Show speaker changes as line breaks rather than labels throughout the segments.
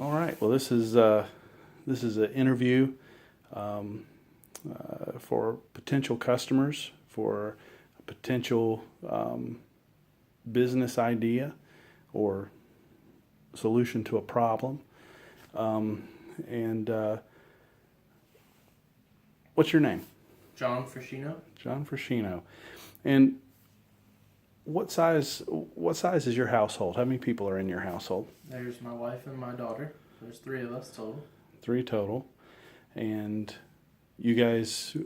All right. Well, this is an interview for potential customers for a potential business idea or solution to a problem. And what's your name?
John Frashino.
John Frashino. And what size is your household? How many people are in your household?
There's my wife and my daughter. There's three of us total.
Three total. And you guys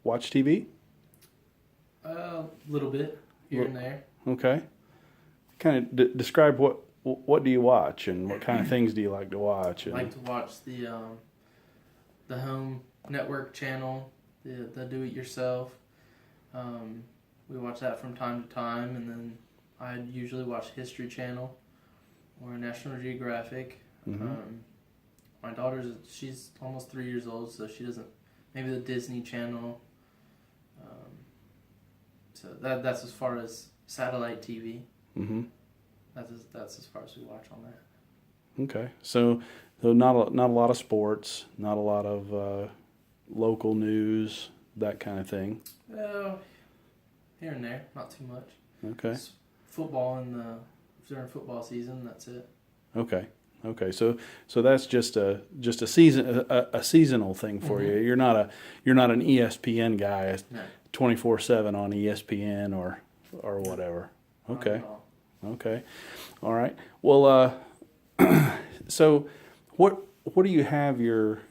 watch TV?
A little bit here and there.
Okay. Kind of describe what do you watch and what kind of things do you like to watch?
I like to watch the home network channel, the do it yourself. We watch that from time to time, and then I usually watch History Channel or National Geographic.
Mm-hmm.
My she's almost 3 years old, so she doesn't. Maybe the Disney Channel. So that's as far as satellite TV.
Mm-hmm.
That's as far as we watch on that.
Okay. So not a lot of sports, not a lot of local news, that kind of thing.
Well, here and there, not too much.
Okay.
It's football during football season. That's it.
Okay. Okay. So that's just a season a seasonal thing for you. You're not an ESPN guy,
No.
24/7 on ESPN or whatever.
Not
Okay.
at all.
Okay. All right. Well, so what do you have your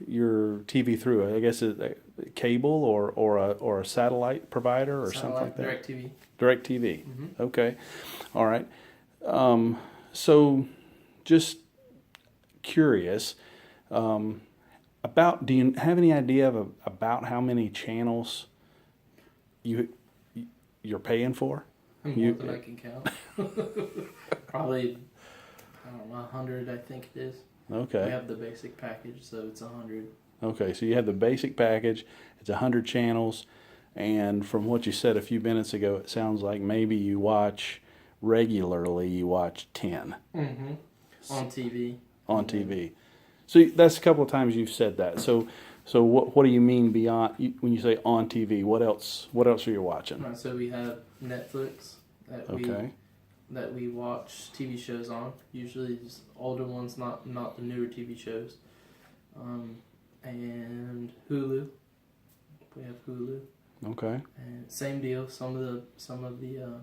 TV through? I guess a cable or a satellite provider or something like that.
DirecTV.
DirecTV.
Mm-hmm.
Okay. All right. So just curious about. Do you have any idea about how many channels you're paying for?
More than I can count. Probably, I don't know, 100. I think it is. We
Okay.
have the basic package, so it's 100.
Okay. So you have the basic package. It's 100 channels, and from what you said a few minutes ago, it sounds like maybe you watch regularly. You watch 10
Mm-hmm. On TV.
on TV. So that's a couple of times you've said that. So what do you mean beyond when you say on TV? What else are you watching?
So we have Netflix that we watch TV shows on. Usually just older ones, not the newer TV shows. And Hulu. We have Hulu.
Okay.
And same deal. Some of the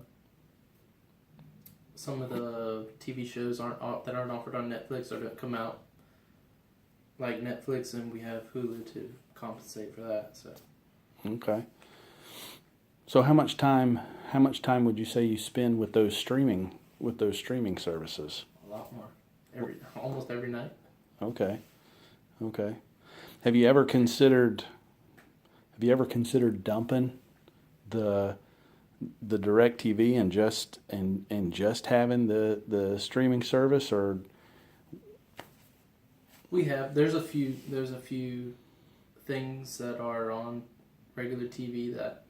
TV shows that aren't offered on Netflix are going to come out like Netflix, and we have Hulu to compensate for that. So
Okay. So how much time would you say you spend with those streaming services?
a lot more. Almost every night.
Okay. Okay. Have you ever considered dumping the DirecTV and just having the streaming service, or
We have there's a few things that are on regular TV that,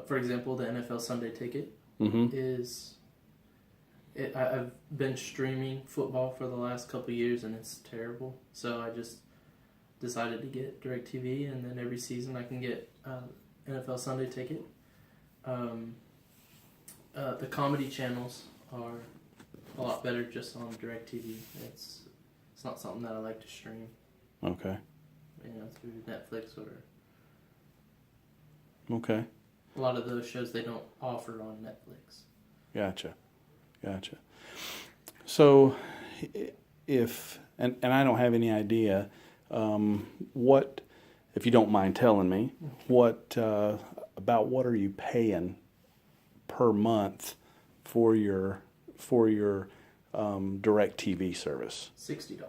for example, the NFL Sunday Ticket
mm-hmm.
is. I've been streaming football for the last couple of years, and it's terrible. So I just decided to get DirecTV, and then every season I can get NFL Sunday Ticket. The comedy channels are a lot better just on DirecTV. It's not something that I like to stream,
Okay.
through Netflix or
Okay.
a lot of those shows they don't offer on Netflix.
Gotcha. So, if and I don't have any idea, what, if you don't mind telling me, what are you paying per month for your DirecTV service?
$60.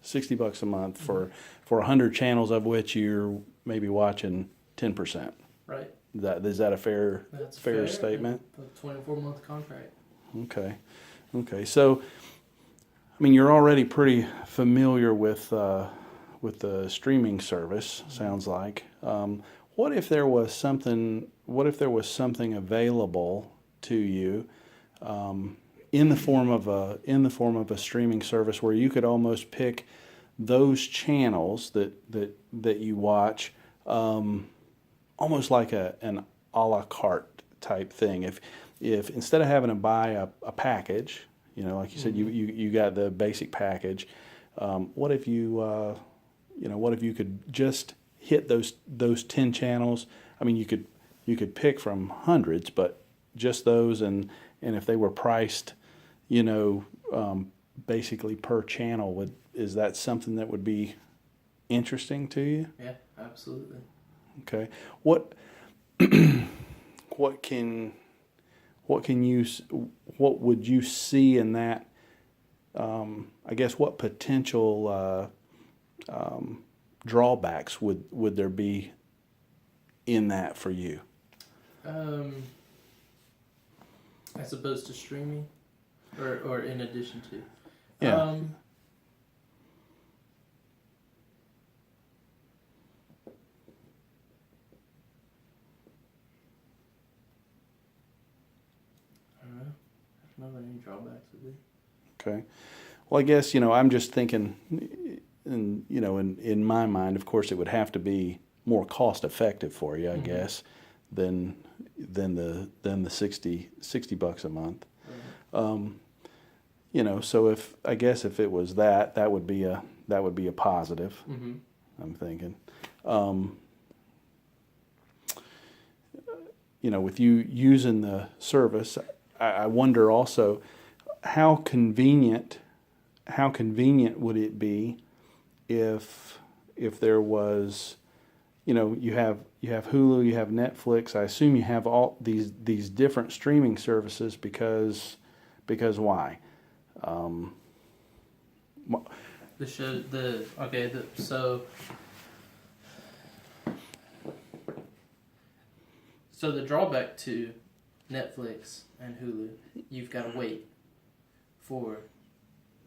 $60 a month for 100 channels, of which you're maybe watching 10%.
Right.
Is that a fair
That's
fair statement?
A 24-month contract.
Okay. So, I mean, you're already pretty familiar with the streaming service. Sounds like. What if there was something available to you in the form of a streaming service where you could almost pick those channels that you watch, almost like an a la carte type thing. If instead of having to buy a package, like you said, you got the basic package. What if what if you could just hit those 10 channels? I mean, you could pick from hundreds, but just those, and if they were priced, basically per channel, is that something that would be interesting to you?
Yeah, absolutely.
Okay. What can what would you see in that? I guess what potential drawbacks would there be in that for you?
As opposed to streaming, or in addition to.
Yeah.
I don't know. I don't know what any drawbacks would be.
Okay. Well, I guess, I'm just thinking, in my mind, of course, it would have to be more cost effective for you, I guess, than the $60 a month.
Right.
So if it was that would be a positive.
Mm-hmm.
I'm thinking. With you using the service, I wonder also how convenient would it be if there was, you have Hulu, you have Netflix. I assume you have all these different streaming services because why?
So the drawback to Netflix and Hulu, you've got to wait for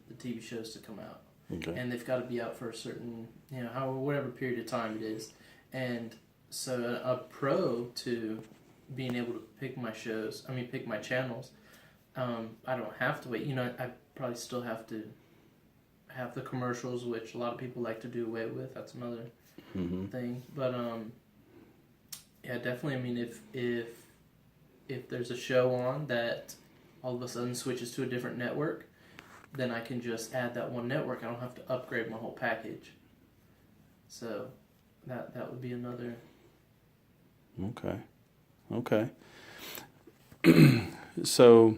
the TV shows to come out.
Okay.
And they've got to be out for a certain, whatever period of time it is. And so a pro to being able to pick my channels, I don't have to wait. I probably still have to have the commercials, which a lot of people like to do away with. That's another thing. But yeah, definitely. I mean, if there's a show on that all of a sudden switches to a different network, then I can just add that one network. I don't have to upgrade my whole package. So that would be another.
Okay. So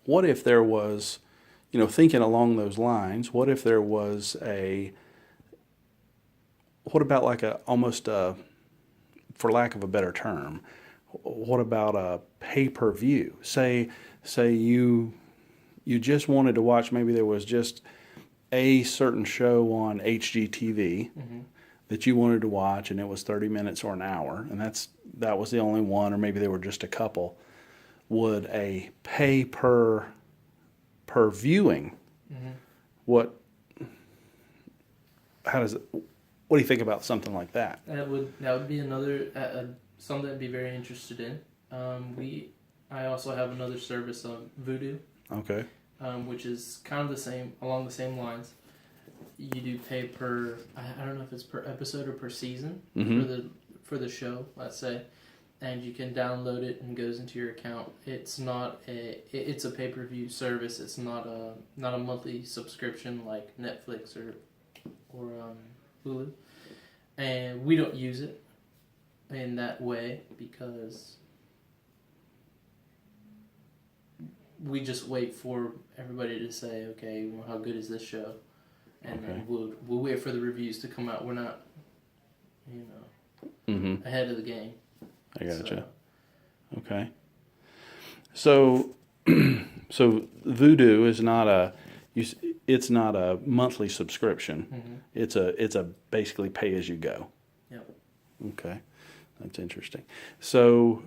what if there was, thinking along those lines, what if there was what about like almost for lack of a better term, what about a pay-per-view? Say you just wanted to watch, maybe there was just a certain show on HGTV that you wanted to watch, and it was 30 minutes or an hour, and that was the only one, or maybe there were just a couple. Would a pay per viewing? What do you think about something like that?
That would be another something I'd be very interested in. I also have another service on Vudu.
Okay.
Which is kind of along the same lines. You do pay per, I don't know if it's per episode or per season for the show, let's say, and you can download it and it goes into your account. It's a pay-per-view service. It's not a monthly subscription like Netflix or Hulu, and we don't use it in that way because we just wait for everybody to say, okay, well, how good is this show? And then we'll wait for the reviews to come out. We're not, ahead of the game.
I gotcha. Okay. So Vudu is it's not a monthly subscription. It's a basically pay as you go.
Yep.
Okay. That's interesting. So,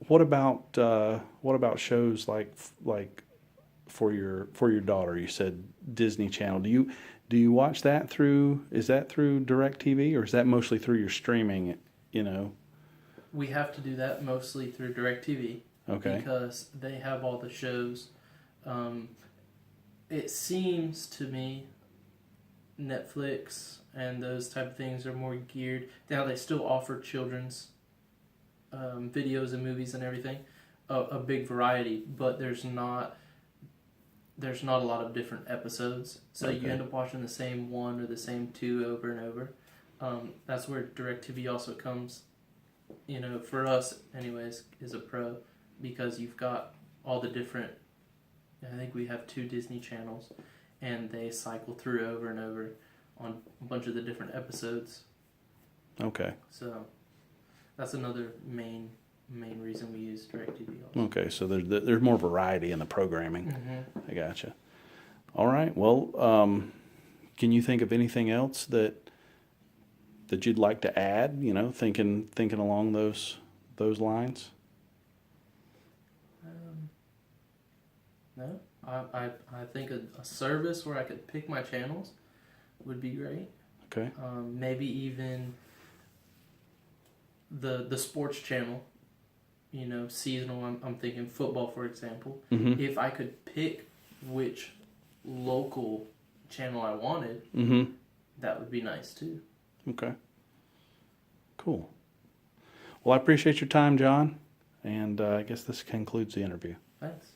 what about shows like for your daughter? You said Disney Channel. Do you watch that is that through DirecTV, or is that mostly through your streaming?
we have to do that mostly through DirecTV
Okay.
because they have all the shows. It seems to me Netflix and those type of things are more geared. Now they still offer children's videos and movies and everything, a big variety, but there's not a lot of different episodes, so you
Okay.
end up watching the same one or the same two over and over. That's where DirecTV also comes, for us anyways, is a pro, because you've got all the different, I think we have 2 Disney channels, and they cycle through over and over on a bunch of the different episodes.
Okay.
So that's another main reason we use DirecTV also.
Okay. So there's more variety in the programming.
Mm-hmm.
I gotcha. All right. Well, can you think of anything else that you'd like to add? Thinking along those lines.
No, I think a service where I could pick my channels would be great.
Okay.
Maybe even the sports channel, seasonal. I'm thinking football, for example.
Mm-hmm.
If I could pick which local channel I wanted,
Mm-hmm.
that would be nice too.
Okay. Cool. Well, I appreciate your time, John, and I guess this concludes the interview.
Thanks.